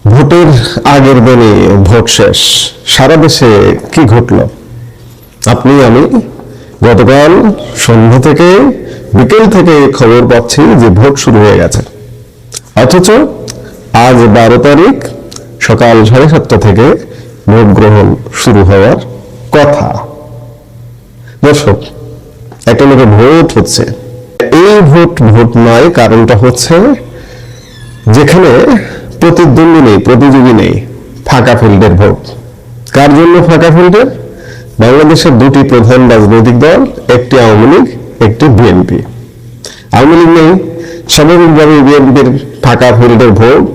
ভোটের আগের দিনে ভোট শেষ, সারা দেশে কি ঘটলো আপনি আমি গতকাল সন্ধ্যা থেকে বিকেল থেকে খবর পাচ্ছি যে ভোট শুরু হয়ে গেছে, অথচ আজ 12 তারিখ সকাল 7:30 থেকে ভোট গ্রহণ শুরু হওয়ার কথা। দর্শক, একটা লোকে ভোট হচ্ছে, এই ভোট নয়, কারণটা হচ্ছে যেখানে প্রতিদ্বন্দ্বী নেই, প্রতিযোগী নেই, ফাঁকা ফিল্ডের ভোট। কার জন্য ফাঁকা ফিল্ডের? বাংলাদেশের দুটি প্রধান রাজনৈতিক দল, একটি আওয়ামী লীগ, একটি বিএনপি। আওয়ামী লীগ নেই, স্বাভাবিকভাবে বিএনপির ফাঁকা ফিল্ডের ভোট।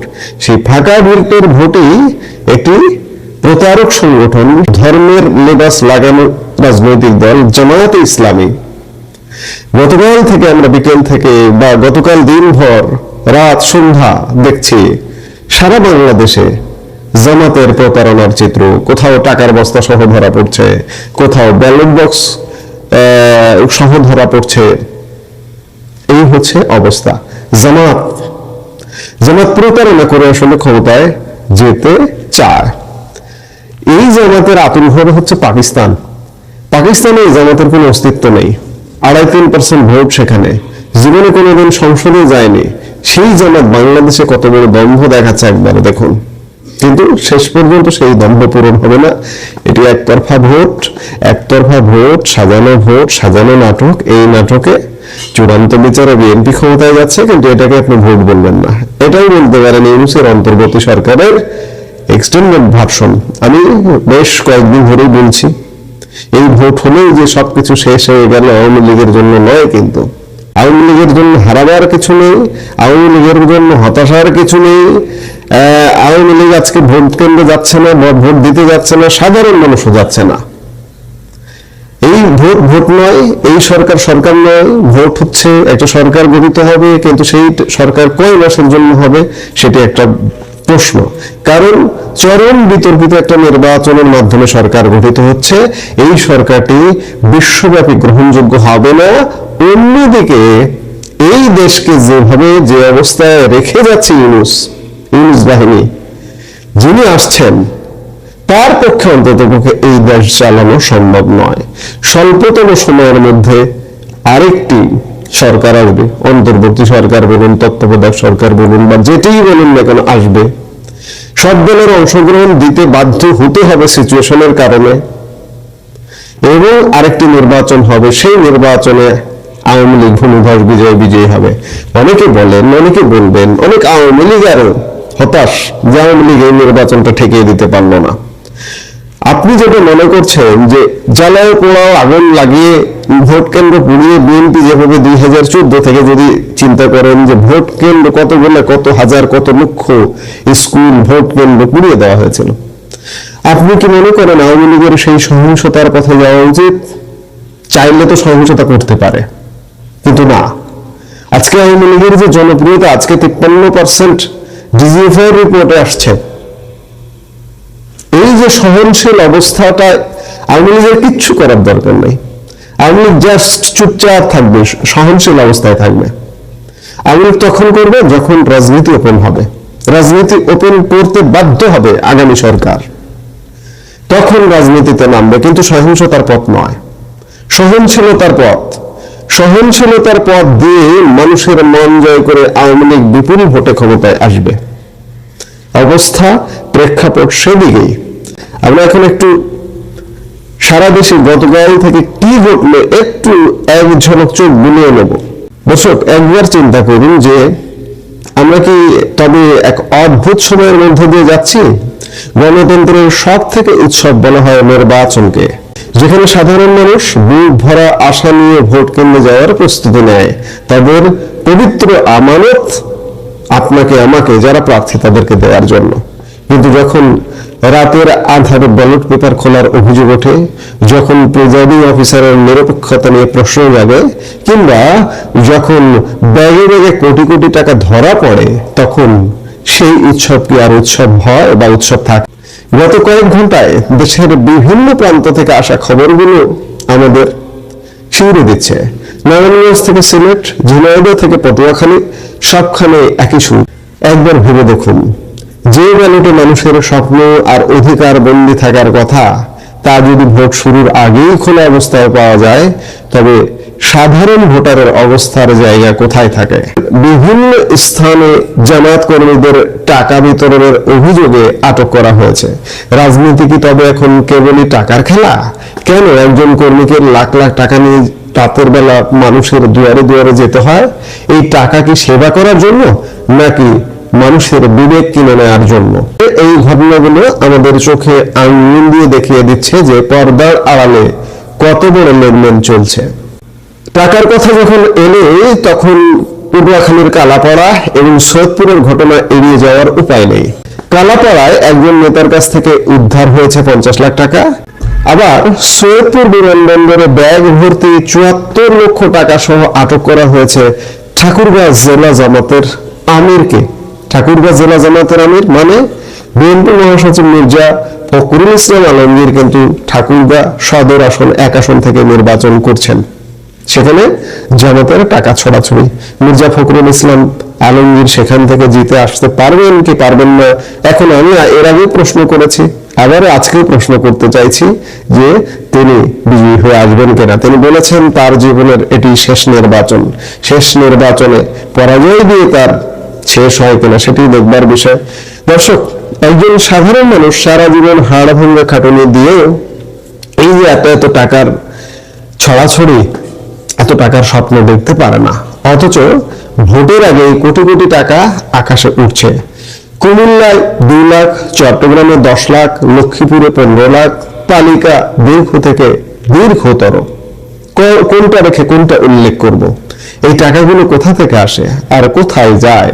সেই ফাঁকা ফিল্ডের ভোটেই একটি প্রতারক সংগঠন, ধর্মের লেবাস লাগানো রাজনৈতিক দল জামায়াতে ইসলামী, গতকাল থেকে আমরা বিকেল থেকে বা গতকাল দিনভর রাত সন্ধ্যা দেখছি সারা বাংলাদেশে জামাতের প্রতারণার চিত্র। কোথাও টাকার বস্তা সহ ধরা পড়ছে, কোথাও ব্যালট বক্স সহ ধরা পড়ছে। এই হচ্ছে অবস্থা। জামাত প্রতারণা করে আসলে ক্ষমতায় যেতে চায়। এই জামাতের আতুল ঘর হচ্ছে পাকিস্তানে জামাতের কোনো অস্তিত্ব নেই। 2.5-3% ভোট সেখানে, জীবনে কোনোদিন সংসদে যায়নি। সেই জামাত বাংলাদেশে কত বড় দম্ভ দেখাচ্ছে একবার দেখুন। কিন্তু শেষ পর্যন্ত সেই দম্ভ পূরণ হবে না। এটি একতরফা ভোট, সাজানো নাটক। এই নাটকে চূড়ান্ত বিচারে বিএনপি ক্ষমতায় যাচ্ছে, কিন্তু এটাকে আপনি ভোট বলবেন না, এটাই বলতে পারেন ইউনূসের অন্তর্বর্তী সরকারের এক্সটেন্ডেড ভার্সন। আমি বেশ কয়েকদিন ধরেই বলছি, এই ভোট হলেই যে সবকিছু শেষ হয়ে গেল আওয়ামী লীগের জন্য নয়। কিন্তু আওয়ামী লীগের জন্য হারাবার কিছু নেই, আওয়ামী লীগের জন্য হতাশার কিছু নেই। আওয়ামী লীগ আজকে ভোট কেন্দ্রে যাচ্ছে না, ভোট দিতে যাচ্ছে না, সাধারণ মানুষও যাচ্ছে না। এই ভোট নয়, এই সরকার নয়। ভোট হচ্ছে একটা সরকার গঠিত হবে, কিন্তু সেই সরকার কয় মাসের জন্য হবে সেটি একটা প্রশ্ন। কারণ চরম বিতর্কিত একটা নির্বাচনের মাধ্যমে সরকার গঠিত হচ্ছে। এই সরকারটি বিশ্বব্যাপী গ্রহণযোগ্য হবে না। অন্যদিকে এই দেশকে যে অবস্থায় রেখে যাচ্ছে ইউনূস বাহিনী, যিনি আসছেন, তার পক্ষে অন্ততপক্ষে এই দেশ চালানো সম্ভব নয়। স্বল্পতম সময়ের মধ্যে আরেকটি সরকার আসবে, অন্তর্বর্তী সরকার বলুন, তত্ত্বাবধায়ক সরকার বলুন, বা যেটিই বলুন না কেন, আসবে। সব দলের অংশগ্রহণ দিতে বাধ্য হতে হবে সিচুয়েশনের কারণে, এবং আরেকটি নির্বাচন হবে। সেই নির্বাচনে আওয়ামী লীগ ভূমিধস বিজয়ী হবে। অনেকে বলবেন, অনেক আওয়ামী লীগ আরো হতাশ যে আওয়ামী লীগ এই নির্বাচনটা ঠেকিয়ে দিতে পারলো না। আপনি যেটা মনে করছেন যে জ্বালায় পোড়াও আগুন লাগিয়ে ভোট কেন্দ্র পুড়িয়ে বিএনপি যেভাবে 2014 থেকে যদি চিন্তা করেন যে ভোট কেন্দ্র কত হাজার কত লক্ষ স্কুল ভোট কেন্দ্র পুড়িয়ে দেওয়া হয়েছিল, আপনি কি মনে করেন আওয়ামী লীগের সেই সহিংসতার পথে যাওয়া উচিত? চাইলে তো সহিংসতা করতে পারে, কিন্তু না। আজকে আওয়ামী লীগের যে জনপ্রিয়তা, আজকে 53% ডিজিএফআই রিপোর্টে আসছে। এই যে সহনশীল অবস্থাটা, আওয়ামী লীগের কিচ্ছু করার দরকার নেই। আওয়ামী লীগ জাস্ট চুপচাপ থাকবে, সহনশীল অবস্থায় থাকবে। আওয়ামী লীগ তখন করবে যখন রাজনীতি ওপেন হবে। রাজনীতি ওপেন করতে বাধ্য হবে আগামী সরকার, তখন রাজনীতিতে নামবে, কিন্তু সহিংসতার পথ নয়, সহনশীলতার পথ দিয়ে মানুষের মন জয় করে আওয়ামী লীগ বিপুল ভোটে ক্ষমতায় আসবে। অবস্থা প্রেক্ষাপট সেদিকেই। আমরা এখন একটু সারা দেশে গতকাল থেকে কি ঘটলো একটু এক ঝলক চোখ বুলিয়ে নেব। দর্শক, একবার চিন্তা করুন যে আমরা কি তবে এক অদ্ভুত সময়ের মধ্যে দিয়ে যাচ্ছি। গণতন্ত্রের সব থেকে উৎসব বলা হয় নির্বাচনকে, যেখানে সাধারণ মানুষ বুক ভরা আশা নিয়ে ভোট কেন্দ্রে যাওয়ার প্রস্তুতি নেয়। তাদের পবিত্র আমানত আপনাকে আমাকে, যারা প্রার্থী, তাদেরকে দেওয়ার জন্য। কিন্তু যখন রাতের আধারে ব্যালট পেপার খোলার অভিযোগ ওঠে, যখন প্রিজাইডিং অফিসারের নিরপেক্ষতা নিয়ে প্রশ্ন জাগে, কিংবা যখন ব্যাগে ব্যাগে কোটি কোটি টাকা ধরা পড়ে, তখন সেই উৎসব কি আর উৎসব হয় বা উৎসব থাকে? গত কয়েক ঘন্টায় দেশের বিভিন্ন প্রান্ত থেকে আসা খবরগুলো আমাদের শিউরে দিচ্ছে। নারায়ণগঞ্জ থেকে সিলেট, ঝিনাইদহ থেকে পটুয়াখালী, সবখানে একই সুর। একবার ভেবে দেখুন, যে ব্যালটে মানুষের স্বপ্ন আর অধিকার বন্দী থাকার কথা, তা যদি ভোট শুরুর আগেই খোলা অবস্থায় পাওয়া যায়, তবে সাধারণ ভোটারের অবস্থার জায়গা কোথায় থাকে? বিভিন্ন স্থানে জামায়াত কর্মীদের টাকা বিতরণের অভিযোগে আটক করা হয়েছে। রাজনীতি কি তবে এখন কেবলই টাকার খেলা? কেন একজন কর্মীকে লাখ লাখ টাকা নিয়ে রাতের বেলা মানুষের দুয়ারে দুয়ারে যেতে হয়? এই টাকা কি সেবা করার জন্য, নাকি মানুষের বিবেক কিনে নেওয়ার জন্য? এই ঘটনাগুলো আমাদের চোখে আঙুল দিয়ে দেখিয়ে দিচ্ছে যে পর্দার আড়ালে কত বড় লেনদেন চলছে। টাকার কথা যখন এলে তখন পটুয়াখালীর কালাপাড়া এবং সৈয়দপুরের ঘটনা এড়িয়ে যাওয়ার উপায় নেই। কালাপাড়ায় একজন নেতার কাছ থেকে উদ্ধার হয়েছে 50 লাখ টাকা, আবার সৈয়দপুর বিমানবন্দরে ব্যাগ ভর্তি 74 লক্ষ টাকা সহ আটক করা হয়েছে ঠাকুরগাঁও জেলা জামাতের আমিরকে। ঠাকুরগাঁও জেলা জামাতের আমির মানে বিএনপি মহাসচিব মির্জা ফখরুল ইসলাম আলমগীর কিন্তু ঠাকুরগাঁও সদর আসন 1 আসন থেকে নির্বাচন করছেন। সেখানে জামাতের টাকা ছড়াছড়ি। মির্জা ফখরুল ইসলাম আলমগীর সেখান থেকে জিতে আসতে পারবেন কি পারবেন না, এখন আমি এর আগে প্রশ্ন করেছি, আবার আজকেও প্রশ্ন করতে চাইছি যে তিনি বিজয়ী হয়ে আসবেন কিনা। তিনি বলেছেন তার জীবনের এটি শেষ নির্বাচন, শেষ নির্বাচনে পরাজয় দিয়ে তার শেষ হয় কিনা সেটি দেখবার বিষয়। দর্শক, একজন সাধারণ মানুষ সারা জীবন হাড় ভাঙা খাটুনি দিয়েও এই যে এত এত টাকার ছড়াছড়ি, এত টাকার স্বপ্ন দেখতে পারে না, অথচ ভোটের আগে কোটি কোটি টাকা আকাশে উঠছে। কুমিল্লায় 2 লাখ, চট্টগ্রামে 10 লাখ, লক্ষ্মীপুরে 15 লাখ, তালিকা দীর্ঘ থেকে দীর্ঘতর। কোনটা রেখে কোনটা উল্লেখ করব? এই টাকাগুলো কোথা থেকে আসে আর কোথায় যায়?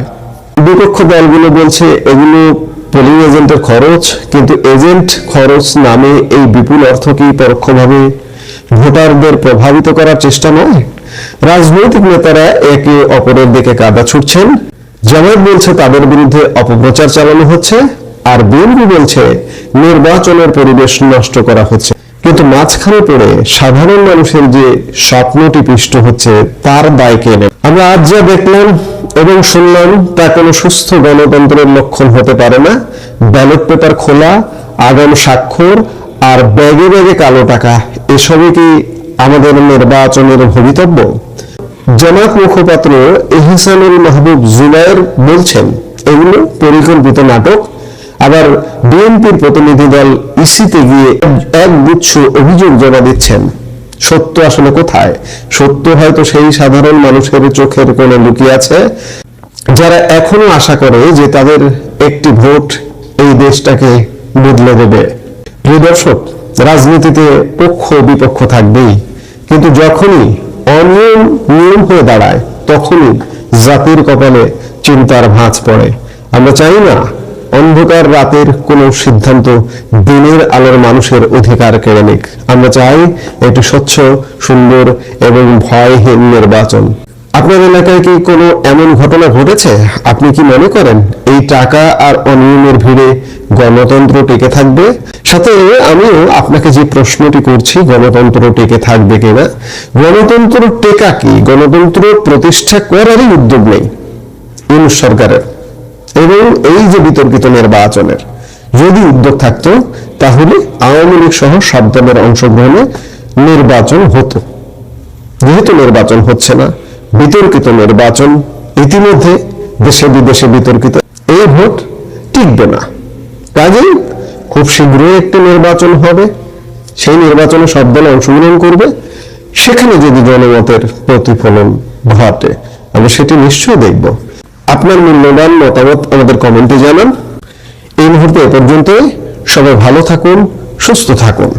বিপক্ষ দলগুলো বলছে এগুলো পোলিং এজেন্টের খরচ, কিন্তু এজেন্ট খরচ নামে এই বিপুল অর্থ কি পরোক্ষভাবে ভোটারদের প্রভাবিত করার চেষ্টা নয়? রাজনৈতিক নেতারা একে অপরের দিকে কাদা ছুটছেন। জামায়াত বলছে তাদের বিরুদ্ধে অপপ্রচার চালানো হচ্ছে, আর বিএনপি বলছে নির্বাচনের পরিবেশ নষ্ট করা হচ্ছে। কিন্তু মাঝখানে পড়ে সাধারণ মানুষের যে স্বপ্নটি পিষ্ট হচ্ছে তার দায় কে নেবে? আমরা আজ যা দেখলাম এবং শুনলাম তা কোনো সুস্থ গণতন্ত্রের লক্ষণ হতে পারে না। ব্যালট পেপার খোলা, আগাম স্বাক্ষর আর ব্যাগে ব্যাগে কালো টাকা, এসবই কি আমাদের নির্বাচনের ভবিতব্য? জামায়াত মুখপাত্র ইহসানুল মাহবুব জুবায়ের বলছেন এগুলো পরিকল্পিত নাটক। আবার বিএনপির প্রতিনিধি দল ইসিতে গিয়ে একগুচ্ছ অভিযোগ জমা দিচ্ছেন। সত্য আসলে কোথায়? সত্য হয়তো সেই সাধারণ মানুষের চোখের কোণে লুকিয়ে আছে, যারা এখনো আশা করে যে তাদের একটি ভোট এই দেশটাকে বদলে দেবে। প্রিয় দর্শক, রাজনীতিতে পক্ষ বিপক্ষ থাকবেই, কিন্তু যখনই অনিয়ম নিয়ম হয়ে দাঁড়ায় তখনই জাতির কপালে চিন্তার ভাঁজ পড়ে। আমরা চাই না অন্ধকার রাতের কোনো সিদ্ধান্ত দিনের আলোর মানুষের অধিকার কেড়ে নিক। আমরা চাই একটি স্বচ্ছ, সুন্দর এবং ভয়হীন নির্বাচন। আপনার এলাকায় কি কোনো এমন ঘটনা ঘটেছে? আপনি কি মনে করেন এই টাকা আর অনিয়মের ভিড়ে গণতন্ত্র টিকে থাকবে? সাথে আমিও আপনাকে যে প্রশ্নটি করছি, গণতন্ত্র টিকে থাকবে কিনা? গণতন্ত্র টেকা কি? গণতন্ত্র প্রতিষ্ঠা করারই উদ্যোগ নেই ইউনূস সরকারের, এবং এই যে বিতর্কিত নির্বাচনের যদি উদ্যোগ থাকতো তাহলে আওয়ামী লীগ সহ সব দলের অংশগ্রহণে নির্বাচন হতো। যেহেতু নির্বাচন হচ্ছে না, বিতর্কিত নির্বাচন, ইতিমধ্যে দেশে বিদেশে বিতর্কিত, এই ভোট টিকবে না। কাজেই খুব শীঘ্রই একটি নির্বাচন হবে, সেই নির্বাচনে সব দল অংশগ্রহণ করবে। সেখানে যদি জনমতের প্রতিফলন ঘটে আমরা সেটি নিশ্চয়ই দেখব। আপনার মূল্যবান মতামত আমাদের কমেন্টে জানান। এই মুহূর্তে এ পর্যন্তই। সবাই ভালো থাকুন, সুস্থ থাকুন।